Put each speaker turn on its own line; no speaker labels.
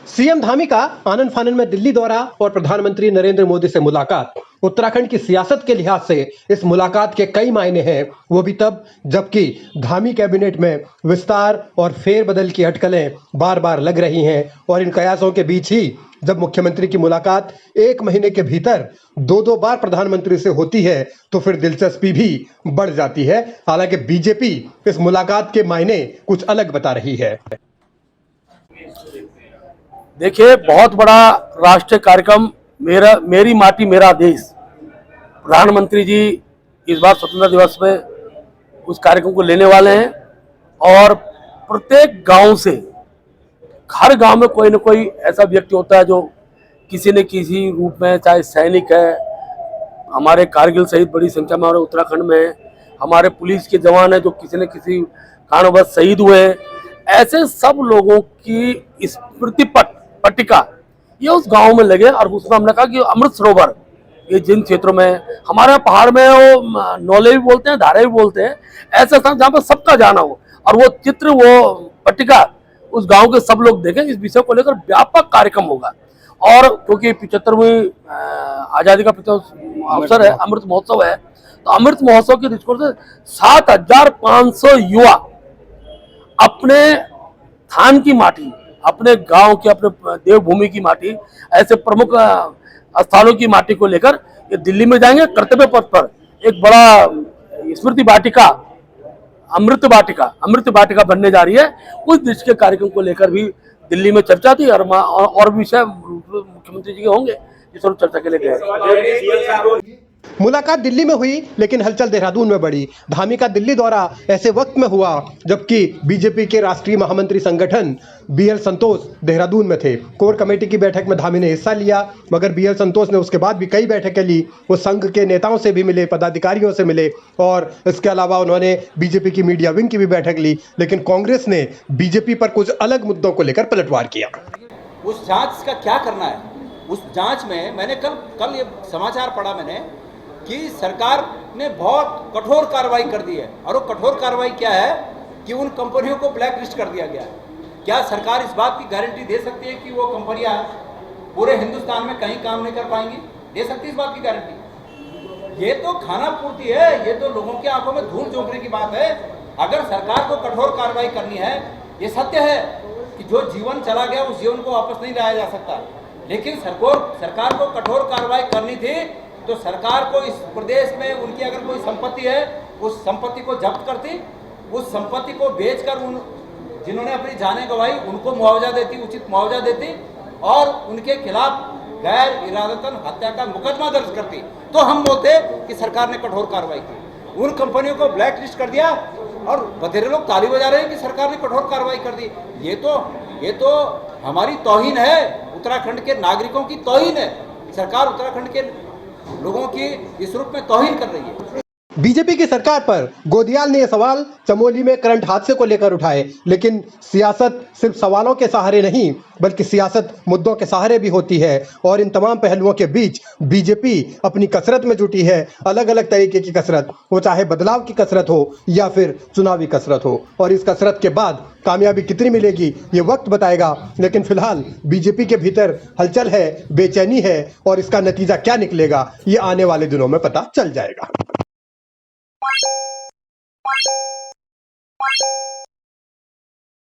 CM Dhami का आनन फानन में दिल्ली दौरा और प्रधानमंत्री नरेंद्र मोदी से मुलाकात। उत्तराखंड की सियासत के लिहाज से इस मुलाकात के कई मायने हैं, वो भी तब जबकि धामी कैबिनेट में विस्तार और फेरबदल की अटकलें बार बार लग रही हैं और इन कयासों के बीच ही जब मुख्यमंत्री की मुलाकात एक महीने के भीतर दो बार प्रधानमंत्री से होती है तो फिर दिलचस्पी भी बढ़ जाती है। हालांकि बीजेपी इस मुलाकात के मायने कुछ अलग बता रही है।
देखिए, बहुत बड़ा राष्ट्रीय कार्यक्रम मेरी माटी मेरा देश, प्रधानमंत्री जी इस बार स्वतंत्रता दिवस में उस कार्यक्रम को लेने वाले हैं और प्रत्येक गांव से, हर गांव में कोई न कोई ऐसा व्यक्ति होता है जो किसी न किसी रूप में, चाहे सैनिक है, हमारे कारगिल सहित बड़ी संख्या में हमारे उत्तराखंड में है, हमारे पुलिस के जवान है जो किसी न किसी कारणवश शहीद हुए हैं, ऐसे सब लोगों की स्मृति पट्टिका ये उस गांव में लगे। और उसमें हमने कहा कि अमृत सरोवर, ये जिन क्षेत्रों में हमारे पहाड़ में वो नौले भी बोलते हैं, धारे भी बोलते हैं, ऐसे स्थान जहाँ पर सबका जाना हो और वो चित्र, वो पट्टिका उस गांव के सब लोग देखें। इस विषय को लेकर व्यापक कार्यक्रम होगा और क्योंकि 75वीं आज़ादी का अवसर है, अमृत महोत्सव है, तो अमृत महोत्सव के दृष्टिकोण से 7,500 युवा अपने थान की माटी, अपने गांव की, अपने देवभूमि की माटी, ऐसे प्रमुख स्थानों की माटी को लेकर ये दिल्ली में जाएंगे। कर्तव्य पथ पर एक बड़ा स्मृति वाटिका, अमृत वाटिका बनने जा रही है। उस दृष्टि के कार्यक्रम को लेकर भी दिल्ली में चर्चा थी और विषय मुख्यमंत्री जी के होंगे जिस पर चर्चा के लिए गए।
मुलाकात दिल्ली में हुई लेकिन हलचल देहरादून में बढ़ी। धामी का दिल्ली दौरा ऐसे वक्त में हुआ जबकि बीजेपी के राष्ट्रीय महामंत्री संगठन बीएल संतोष देहरादून में थे। कोर कमेटी की बैठक में धामी ने हिस्सा लिया, मगर बीएल संतोष ने उसके बाद भी कई बैठकें ली। वो संघ के नेताओं से भी मिले, पदाधिकारियों से मिले और इसके अलावा उन्होंने बीजेपी की मीडिया विंग की भी बैठक ली। लेकिन कांग्रेस ने बीजेपी पर कुछ अलग मुद्दों को लेकर पलटवार किया।
उस जांच का क्या करना है? उस जांच में मैंने कल ये समाचार पढ़ा मैंने कि सरकार ने बहुत कठोर कार्रवाई कर दी है। और वो कठोर कार्रवाई क्या है कि उन कंपनियों को ब्लैक लिस्ट कर दिया गया है। क्या सरकार इस बात की गारंटी दे सकती है कि वो कंपनियां पूरे हिंदुस्तान में कहीं काम नहीं कर पाएंगी? दे सकती है इस बात की गारंटी? ये तो खाना पूर्ति है, ये तो लोगों की आंखों में धूल झोंकने की बात है। अगर सरकार को कठोर कार्रवाई करनी है, ये सत्य है कि जो जीवन चला गया उस जीवन को वापस नहीं लाया जा सकता, लेकिन सरकार को कठोर कार्रवाई करनी थी तो सरकार को इस प्रदेश में उनकी अगर कोई संपत्ति है उस संपत्ति को जब्त करती, उस संपत्ति को बेचकर उन जिन्होंने अपनी जानें गंवाई उनको मुआवजा देती, उचित मुआवजा देती और उनके खिलाफ गैर इरादतन हत्या का मुकदमा दर्ज करती, तो हम बोलते कि सरकार ने कठोर कार्रवाई की। उन कंपनियों को ब्लैक लिस्ट कर दिया और बतेरे लोग ताली बजा रहे हैं कि सरकार ने कठोर कार्रवाई कर दी। ये तो हमारी तौहीन है, उत्तराखंड के नागरिकों की तौहीन है। सरकार उत्तराखंड के लोगों की इस रूप में तौहीन कर रही है।
बीजेपी की सरकार पर गोदियाल ने यह सवाल चमोली में करंट हादसे को लेकर उठाए, लेकिन सियासत सिर्फ सवालों के सहारे नहीं बल्कि सियासत मुद्दों के सहारे भी होती है और इन तमाम पहलुओं के बीच बीजेपी अपनी कसरत में जुटी है। अलग अलग तरीके की कसरत, वो चाहे बदलाव की कसरत हो या फिर चुनावी कसरत हो, और इस कसरत के बाद कामयाबी कितनी मिलेगी ये वक्त बताएगा। लेकिन फिलहाल बीजेपी के भीतर हलचल है, बेचैनी है और इसका नतीजा क्या निकलेगा ये आने वाले दिनों में पता चल जाएगा।